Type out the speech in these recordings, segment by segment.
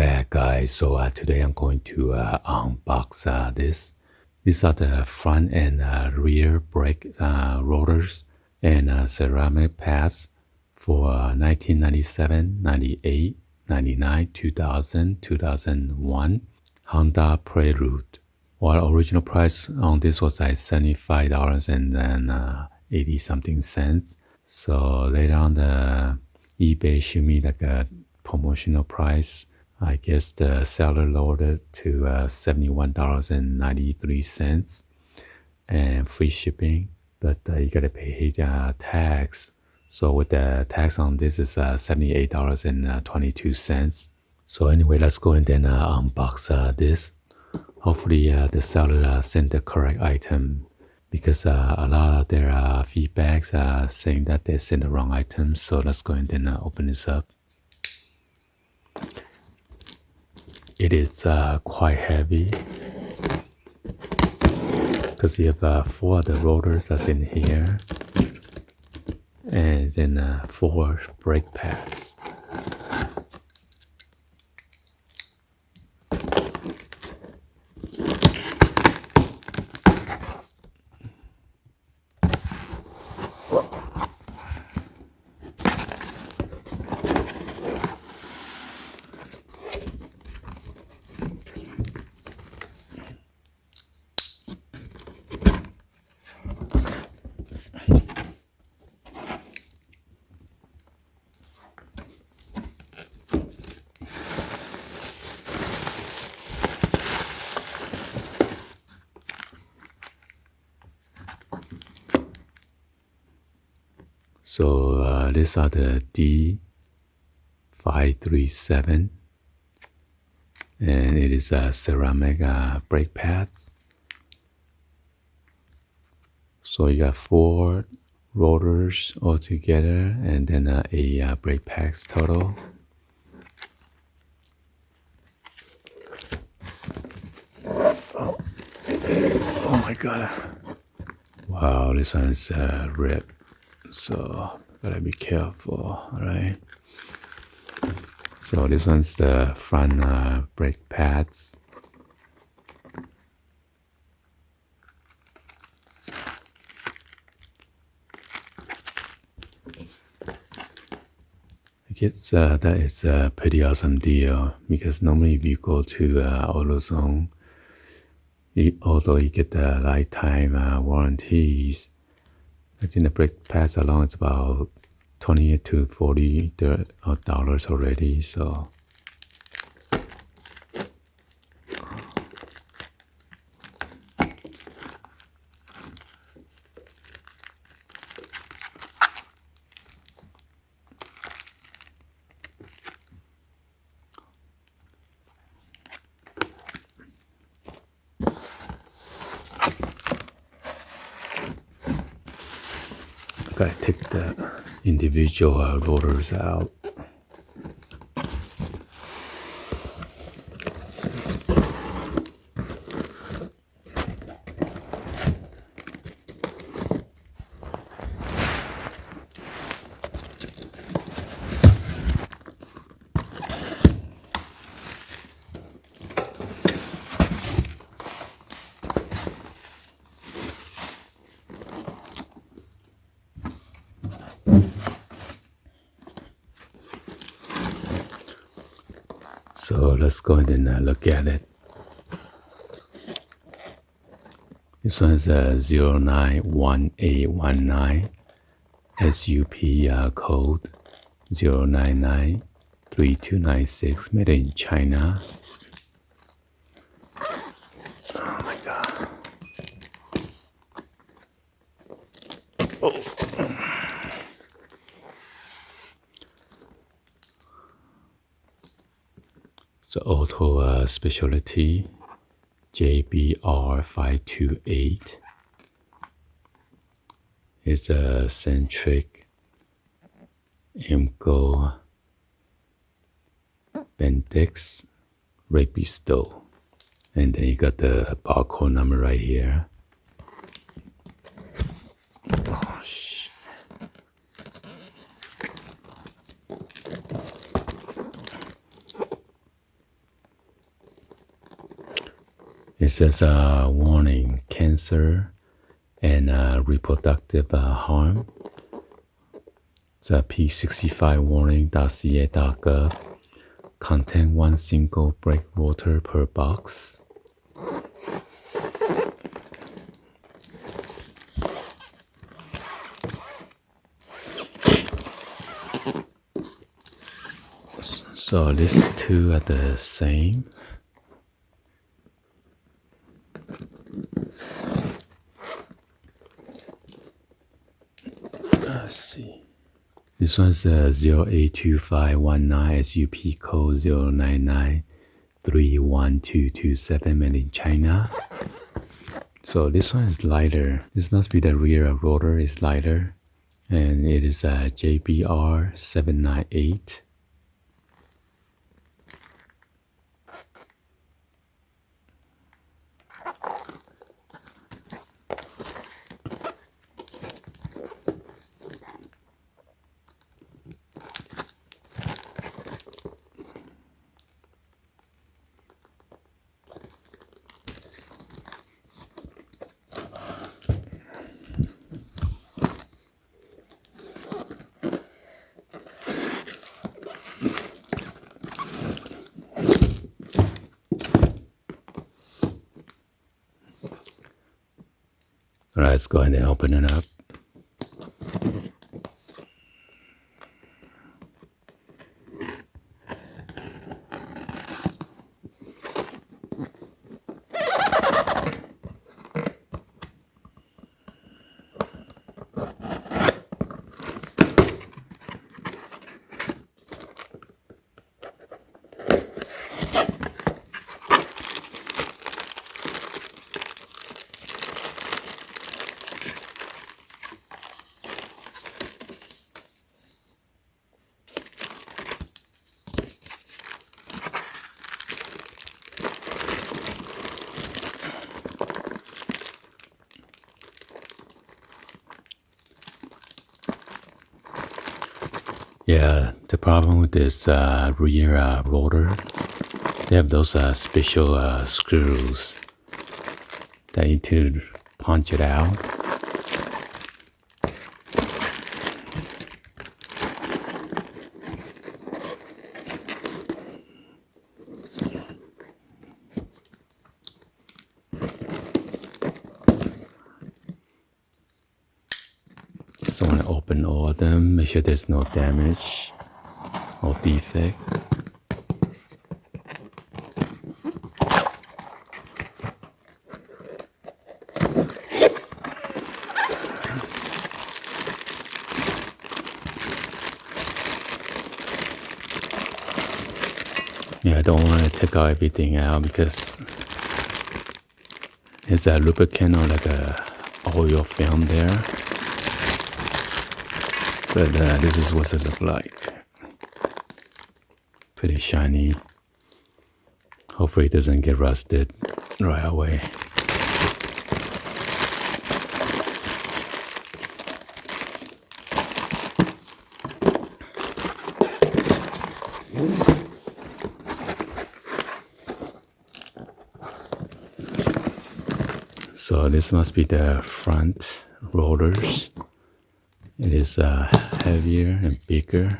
back, guys. So today I'm going to unbox this. These are the front and rear brake rotors and ceramic pads for 1997, 98, 99, 2000, 2001 Honda Prelude. While original price on this was like $75 and then 80 something cents. So later on the eBay showed me like a promotional price. I guess the seller lowered it to $71.93 and free shipping, but you gotta pay tax. So with the tax on this is $78.22. So anyway, let's go and then unbox this. Hopefully the seller sent the correct item, because a lot of their feedbacks are saying that they sent the wrong item. So let's go and then open this up. It is quite heavy because you have 4 of the rotors that's in here, and then 4 brake pads. So these are the D537, and it is ceramic brake pads. So you got 4 rotors altogether, and then a brake pads total. Oh my god! Wow, this one is ripped. So gotta be careful, alright? So this one's the front brake pads. I guess that is a pretty awesome deal, because normally if you go to AutoZone, although you get the lifetime warranties, I think the brake pads alone is about $28 to $40 already. So gotta take the individual rotors out. So let's go ahead and look at it. This one is a 091819 SUP code 0993296, made in China. Oh my god. Oh. The auto specialty JBR528 is a centric Imco Bendix Rapisto, and then you got the barcode number right here. Oh shit. It says warning, cancer and reproductive harm. It's a P65 warning.ca.gov. Contain one single brake rotor per box. So these two are the same. Let's see. This one's 082519 SUP code 099312227 made in China. So this one is lighter. This must be the rear rotor is lighter. And it is a JBR 798. All right, let's go ahead and open it up. Yeah, the problem with this rear rotor, they have those special screws that you need to punch it out. So when I open all of them, make sure there's no damage or defect. Yeah, I don't want to take out everything out because there's a lubricant or like a oil film there. But this is what it looks like. Pretty shiny. Hopefully it doesn't get rusted right away. So this must be the front rotors. It is heavier and bigger.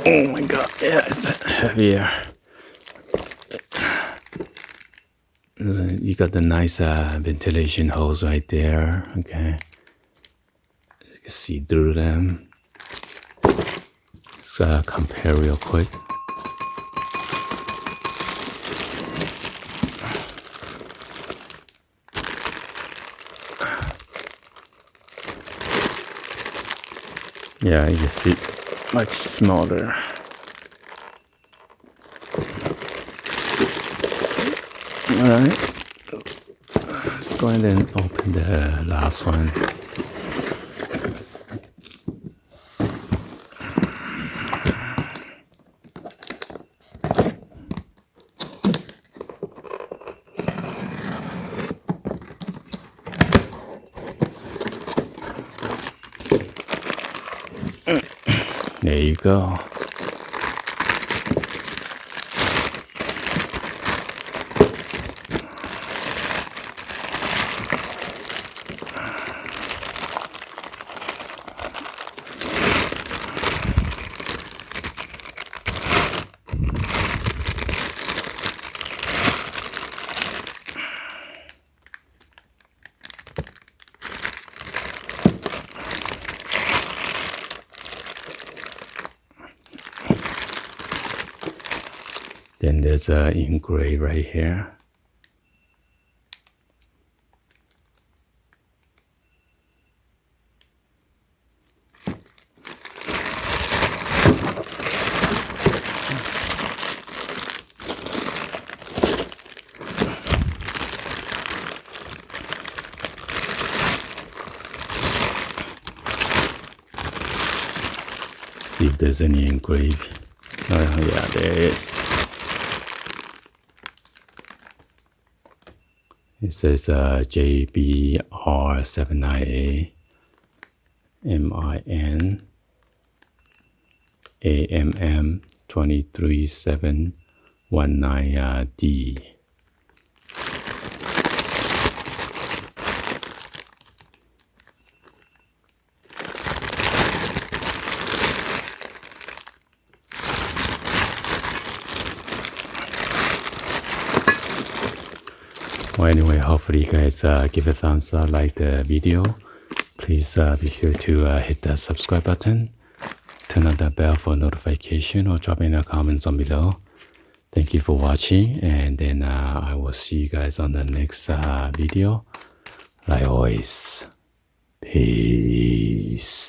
Oh my god, yeah, it's heavier. You got the nice ventilation holes right there, okay? You can see through them. Let's compare real quick. Yeah, you can see much smaller. Alright, let's go ahead and open the last one. There you go. Then there's a engrave right here. See if there's any engrave. Yeah, there is. It says JBR79A MIN AMM 23719D. Well, anyway, hopefully you guys give a thumbs up, like the video. Please be sure to hit that subscribe button, turn on the bell for notification, or drop in the comments on below. Thank you for watching, and then I will see you guys on the next video. Like always, peace.